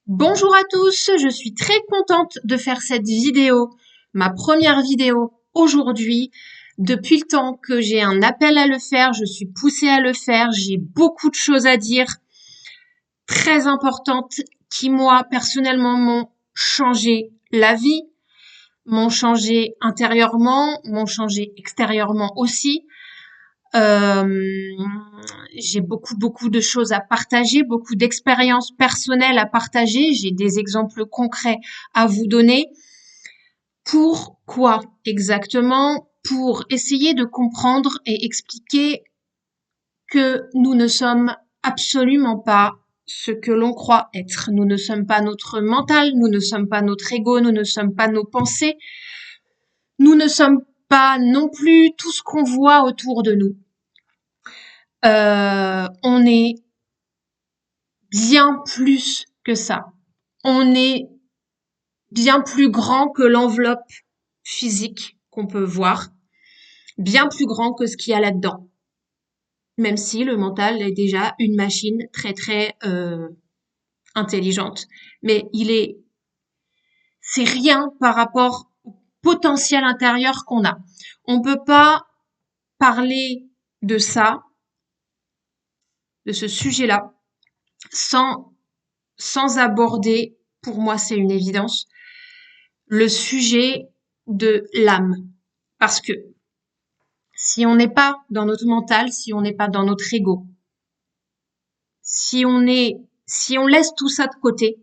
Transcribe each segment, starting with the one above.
Bonjour à tous, je suis très contente de faire cette vidéo, ma première vidéo aujourd'hui. Depuis le temps que j'ai un appel à le faire, je suis poussée à le faire, j'ai beaucoup de choses à dire, très importantes, qui moi personnellement m'ont changé la vie, m'ont changé intérieurement, m'ont changé extérieurement aussi. Euh, j'ai beaucoup de choses à partager, beaucoup d'expériences personnelles à partager. J'ai des exemples concrets à vous donner. Pourquoi exactement? Pour essayer de comprendre et expliquer que nous ne sommes absolument pas ce que l'on croit être. Nous ne sommes pas notre mental, nous ne sommes pas notre ego, nous ne sommes pas nos pensées, nous ne sommes pas non plus tout ce qu'on voit autour de nous. On est bien plus que ça. On est bien plus grand que l'enveloppe physique qu'on peut voir, bien plus grand que ce qu'il y a là-dedans. Même si le mental est déjà une machine très intelligente, mais c'est rien par rapport au potentiel intérieur qu'on a. On peut pas parler de ça, de ce sujet-là, sans aborder, pour moi c'est une évidence, le sujet de l'âme. Parce que si on n'est pas dans notre mental, si on n'est pas dans notre ego, si on laisse tout ça de côté,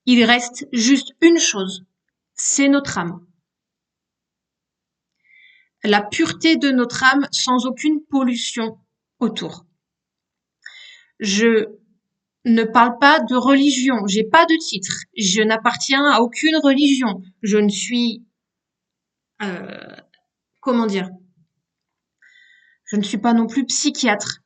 il reste juste une chose, c'est notre âme. La pureté de notre âme sans aucune pollution autour. Je ne parle pas de religion, j'ai pas de titre, je n'appartiens à aucune religion, je ne suis, euh, comment dire, je ne suis pas non plus psychiatre,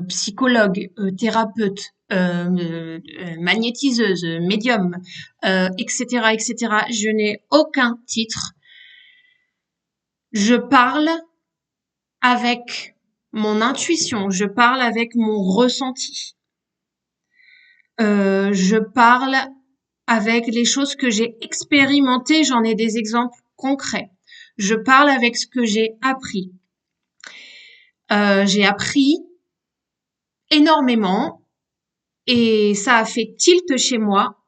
psychologue, thérapeute, magnétiseuse, médium, etc., etc. Je n'ai aucun titre. Je parle avec mon intuition, je parle avec mon ressenti. Je parle avec les choses que j'ai expérimentées, j'en ai des exemples concrets. Je parle avec ce que j'ai appris. J'ai appris énormément et ça a fait tilt chez moi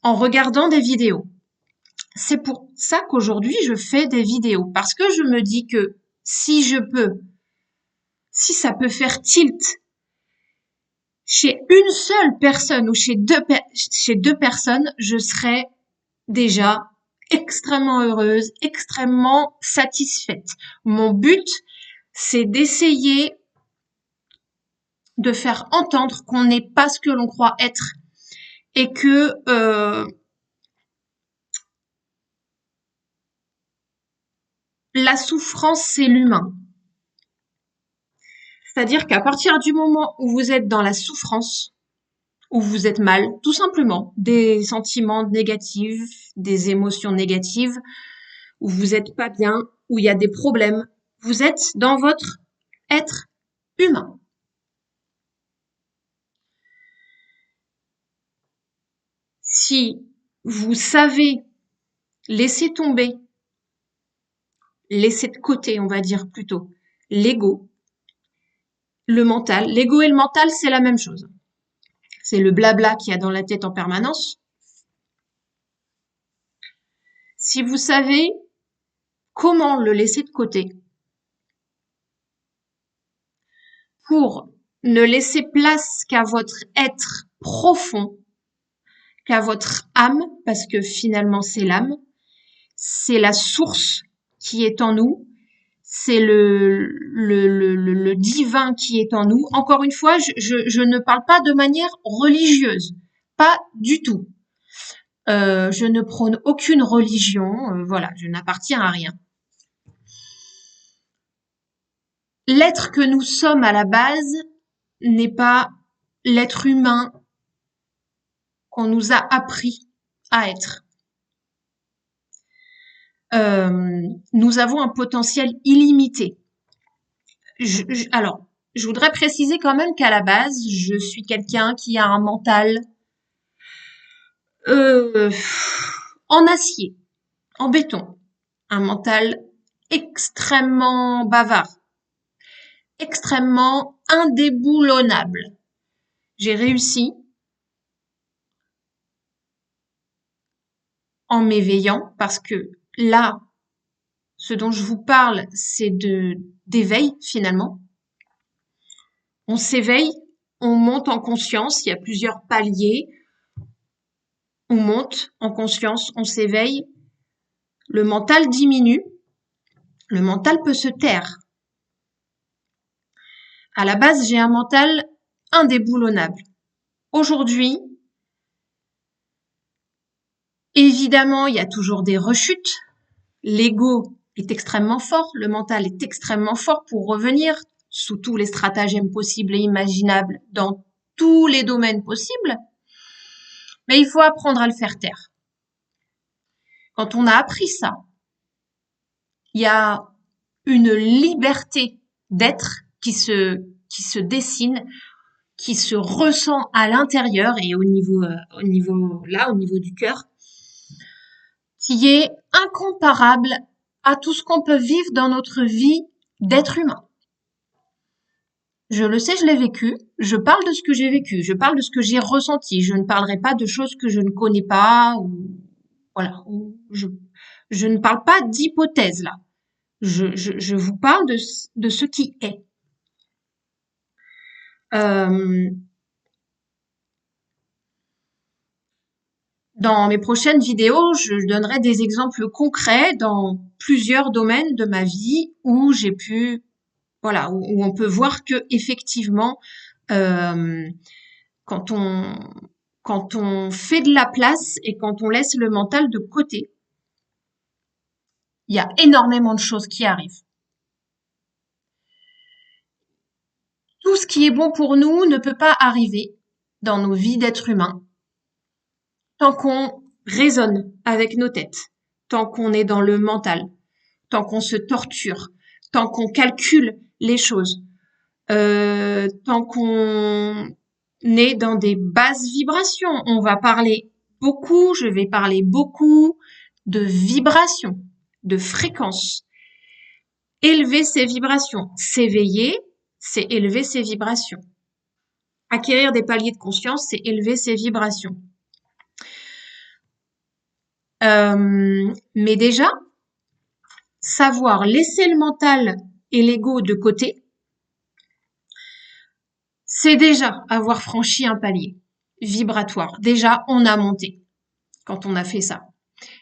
en regardant des vidéos. C'est pour ça qu'aujourd'hui je fais des vidéos parce que je me dis que si si ça peut faire tilt chez une seule personne ou chez deux personnes, je serais déjà extrêmement heureuse, extrêmement satisfaite. Mon but, c'est d'essayer de faire entendre qu'on n'est pas ce que l'on croit être et que la souffrance, c'est l'humain. C'est-à-dire qu'à partir du moment où vous êtes dans la souffrance, où vous êtes mal, tout simplement, des sentiments négatifs, des émotions négatives, où vous êtes pas bien, où il y a des problèmes, vous êtes dans votre être humain. Si vous savez laisser tomber, laisser de côté, on va dire plutôt, l'ego, le mental, l'ego et le mental, c'est la même chose. C'est le blabla qu'il y a dans la tête en permanence. Si vous savez comment le laisser de côté pour ne laisser place qu'à votre être profond, qu'à votre âme, parce que finalement c'est l'âme, c'est la source qui est en nous, c'est le divin qui est en nous. Encore une fois, je ne parle pas de manière religieuse, pas du tout. Je ne prône aucune religion, voilà, je n'appartiens à rien. L'être que nous sommes à la base n'est pas l'être humain qu'on nous a appris à être. Nous avons un potentiel illimité. Alors, je voudrais préciser quand même qu'à la base, je suis quelqu'un qui a un mental euh, en acier, en béton, un mental extrêmement bavard, extrêmement indéboulonnable. J'ai réussi en m'éveillant parce que là, ce dont je vous parle, c'est d'éveil finalement. On s'éveille, on monte en conscience, il y a plusieurs paliers. On monte en conscience, on s'éveille, le mental diminue, le mental peut se taire. À la base, j'ai un mental indéboulonnable. Aujourd'hui, évidemment, il y a toujours des rechutes. L'ego est extrêmement fort, le mental est extrêmement fort pour revenir sous tous les stratagèmes possibles et imaginables dans tous les domaines possibles. Mais il faut apprendre à le faire taire. Quand on a appris ça, il y a une liberté d'être qui se dessine, qui se ressent à l'intérieur et au niveau du cœur, qui est incomparable à tout ce qu'on peut vivre dans notre vie d'être humain. Je le sais, je l'ai vécu, je parle de ce que j'ai vécu, je parle de ce que j'ai ressenti, je ne parlerai pas de choses que je ne connais pas, ou voilà, je ne parle pas d'hypothèses là. Je vous parle de ce qui est. Dans mes prochaines vidéos, je donnerai des exemples concrets dans plusieurs domaines de ma vie où j'ai pu, voilà, où on peut voir que effectivement, euh, quand on quand on fait de la place et quand on laisse le mental de côté, il y a énormément de choses qui arrivent. Tout ce qui est bon pour nous ne peut pas arriver dans nos vies d'êtres humains tant qu'on raisonne avec nos têtes, tant qu'on est dans le mental, tant qu'on se torture, tant qu'on calcule les choses, tant qu'on est dans des basses vibrations. On va parler beaucoup, je vais parler beaucoup de vibrations, de fréquences. Élever ses vibrations, s'éveiller, c'est élever ses vibrations. Acquérir des paliers de conscience, c'est élever ses vibrations. Mais déjà, savoir laisser le mental et l'ego de côté, c'est déjà avoir franchi un palier vibratoire. Déjà, on a monté quand on a fait ça.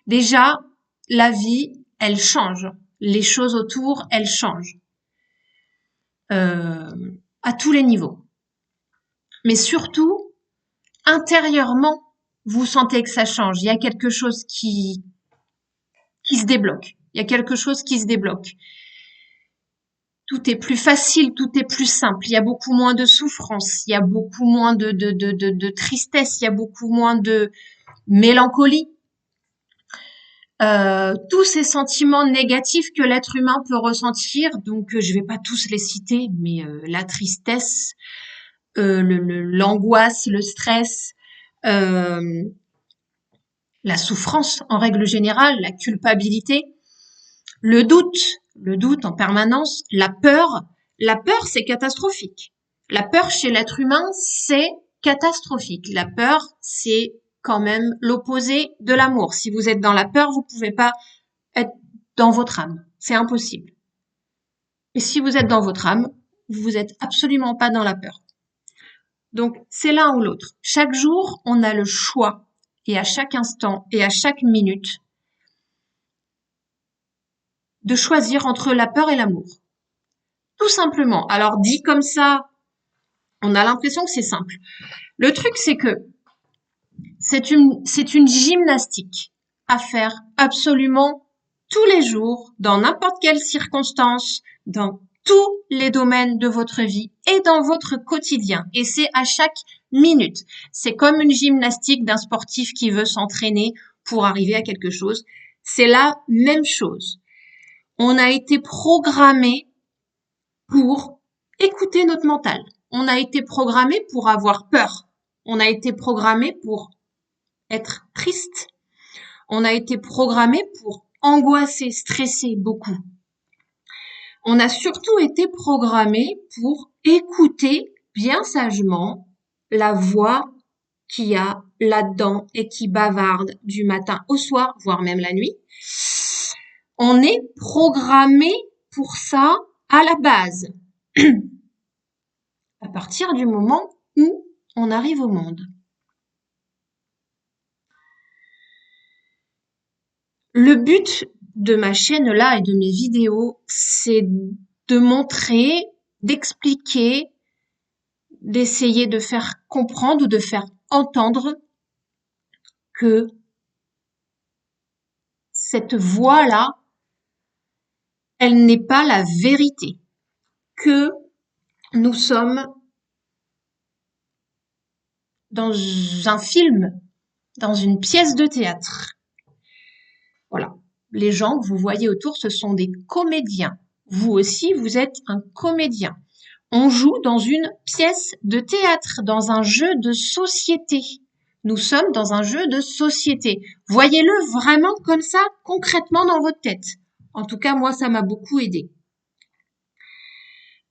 Déjà, la vie, elle change. Les choses autour, elles changent. À tous les niveaux. Mais surtout, intérieurement, vous sentez que ça change. Il y a quelque chose qui se débloque. Il y a quelque chose qui se débloque. Tout est plus facile, tout est plus simple. Il y a beaucoup moins de souffrance, il y a beaucoup moins de tristesse, il y a beaucoup moins de mélancolie. Tous ces sentiments négatifs que l'être humain peut ressentir, donc je vais pas tous les citer, mais la tristesse, l'angoisse, le stress, la souffrance en règle générale, la culpabilité, le doute en permanence, la peur c'est catastrophique. La peur chez l'être humain, c'est catastrophique. La peur, c'est quand même l'opposé de l'amour. Si vous êtes dans la peur, vous pouvez pas être dans votre âme. C'est impossible. Et si vous êtes dans votre âme, vous êtes absolument pas dans la peur. Donc, c'est l'un ou l'autre. Chaque jour, on a le choix. Et à chaque instant et à chaque minute, de choisir entre la peur et l'amour. Tout simplement. Alors, dit comme ça, on a l'impression que c'est simple. Le truc, c'est que c'est une gymnastique à faire absolument tous les jours, dans n'importe quelle circonstance, dans tous les domaines de votre vie et dans votre quotidien. Et c'est à chaque minute. C'est comme une gymnastique d'un sportif qui veut s'entraîner pour arriver à quelque chose. C'est la même chose. On a été programmé pour écouter notre mental. On a été programmé pour avoir peur. On a été programmé pour être triste. On a été programmé pour angoisser, stresser beaucoup. On a surtout été programmé pour écouter bien sagement la voix qu'il y a là-dedans et qui bavarde du matin au soir, voire même la nuit. On est programmé pour ça à la base, à partir du moment où on arrive au monde. Le but de ma chaîne là et de mes vidéos, c'est de montrer, d'expliquer, d'essayer de faire comprendre ou de faire entendre que cette voix-là, elle n'est pas la vérité, que nous sommes dans un film, dans une pièce de théâtre. Voilà. Les gens que vous voyez autour, ce sont des comédiens. Vous aussi, vous êtes un comédien. On joue dans une pièce de théâtre, dans un jeu de société. Nous sommes dans un jeu de société. Voyez-le vraiment comme ça, concrètement dans votre tête. En tout cas, moi, ça m'a beaucoup aidé.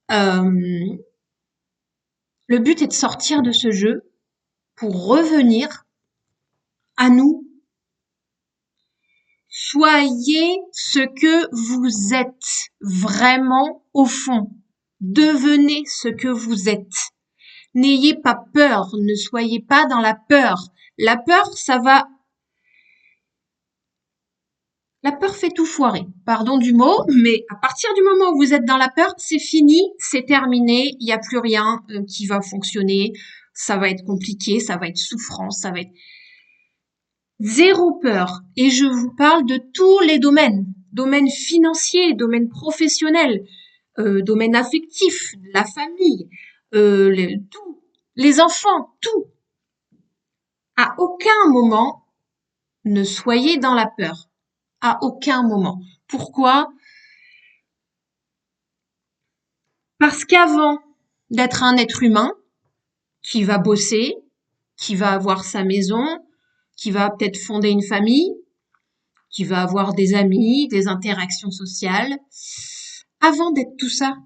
Le but est de sortir de ce jeu pour revenir à nous. Soyez ce que vous êtes vraiment au fond. Devenez ce que vous êtes. N'ayez pas peur, ne soyez pas dans la peur. La peur, La peur fait tout foirer. Pardon du mot, mais à partir du moment où vous êtes dans la peur, c'est fini, c'est terminé, il n'y a plus rien qui va fonctionner. Ça va être compliqué, ça va être souffrant, ça va être zéro peur. Et je vous parle de tous les domaines. Domaine financier, domaine professionnel, domaine affectif, la famille, tout, les enfants, tout. À aucun moment, ne soyez dans la peur. À aucun moment. Pourquoi? Parce qu'avant d'être un être humain qui va bosser, qui va avoir sa maison, qui va peut-être fonder une famille, qui va avoir des amis, des interactions sociales, avant d'être tout ça,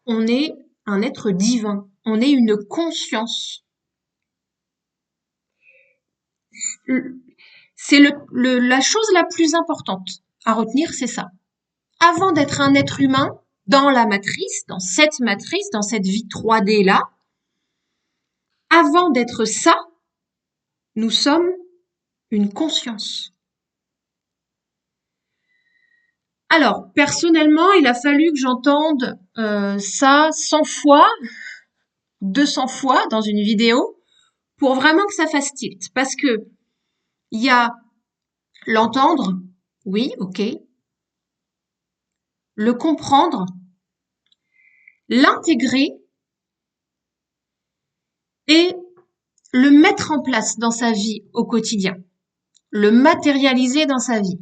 on est un être divin, on est une conscience. C'est la chose la plus importante à retenir, c'est ça. Avant d'être un être humain, dans la matrice, dans cette vie 3D là, avant d'être ça, nous sommes une conscience. Alors, personnellement, il a fallu que j'entende ça 100 fois, 200 fois dans une vidéo pour vraiment que ça fasse tilt. Parce que il y a l'entendre, oui, ok, le comprendre, l'intégrer et le mettre en place dans sa vie au quotidien, le matérialiser dans sa vie.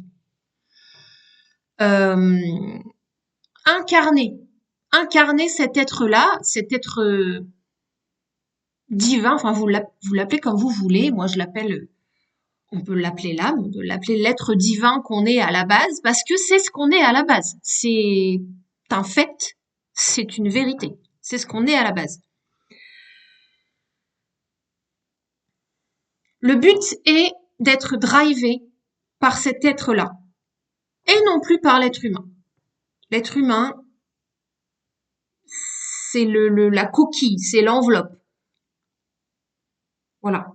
Incarner cet être-là, cet être divin, enfin vous l'appelez comme vous voulez, moi je l'appelle, on peut l'appeler l'âme, on peut l'appeler l'être divin qu'on est à la base, parce que c'est ce qu'on est à la base, c'est un fait, c'est une vérité, c'est ce qu'on est à la base. Le but est d'être drivé par cet être-là, et non plus par l'être humain. L'être humain, c'est la coquille, c'est l'enveloppe. Voilà.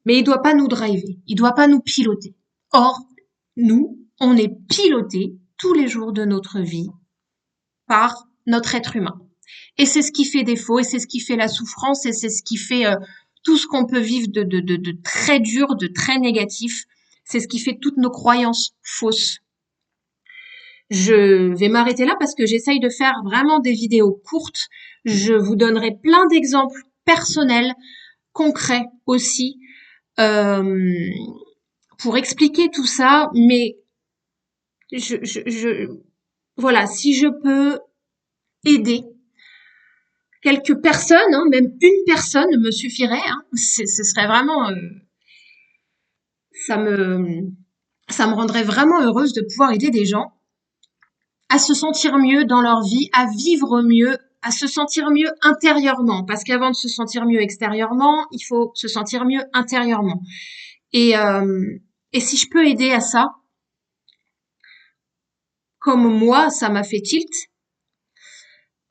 Mais il doit pas nous driver, il doit pas nous piloter. Or, nous, on est piloté tous les jours de notre vie par notre être humain. Et c'est ce qui fait défaut, et c'est ce qui fait la souffrance, et c'est ce qui fait tout ce qu'on peut vivre de très dur, de très négatif. C'est ce qui fait toutes nos croyances fausses. Je vais m'arrêter là parce que j'essaye de faire vraiment des vidéos courtes. Je vous donnerai plein d'exemples personnels, concrets aussi, pour expliquer tout ça, mais voilà, si je peux aider quelques personnes, hein, même une personne me suffirait, hein, ce serait vraiment, ça me, ça me rendrait vraiment heureuse de pouvoir aider des gens à se sentir mieux dans leur vie, à vivre mieux, à se sentir mieux intérieurement. Parce qu'avant de se sentir mieux extérieurement, il faut se sentir mieux intérieurement. Et, euh, et si je peux aider à ça, comme moi, ça m'a fait tilt,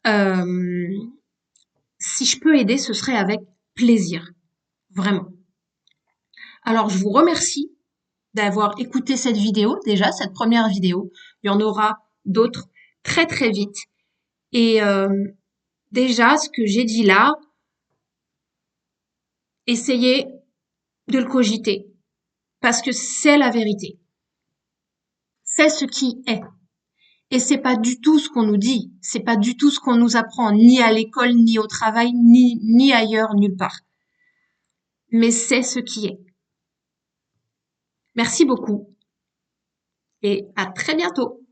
euh, si je peux aider, ce serait avec plaisir. Vraiment. Alors, je vous remercie d'avoir écouté cette vidéo, déjà, cette première vidéo. Il y en aura d'autres très très vite. Et déjà, ce que j'ai dit là, essayez de le cogiter. Parce que c'est la vérité. C'est ce qui est. Et c'est pas du tout ce qu'on nous dit. C'est pas du tout ce qu'on nous apprend, ni à l'école, ni au travail, ni ailleurs, nulle part. Mais c'est ce qui est. Merci beaucoup et à très bientôt.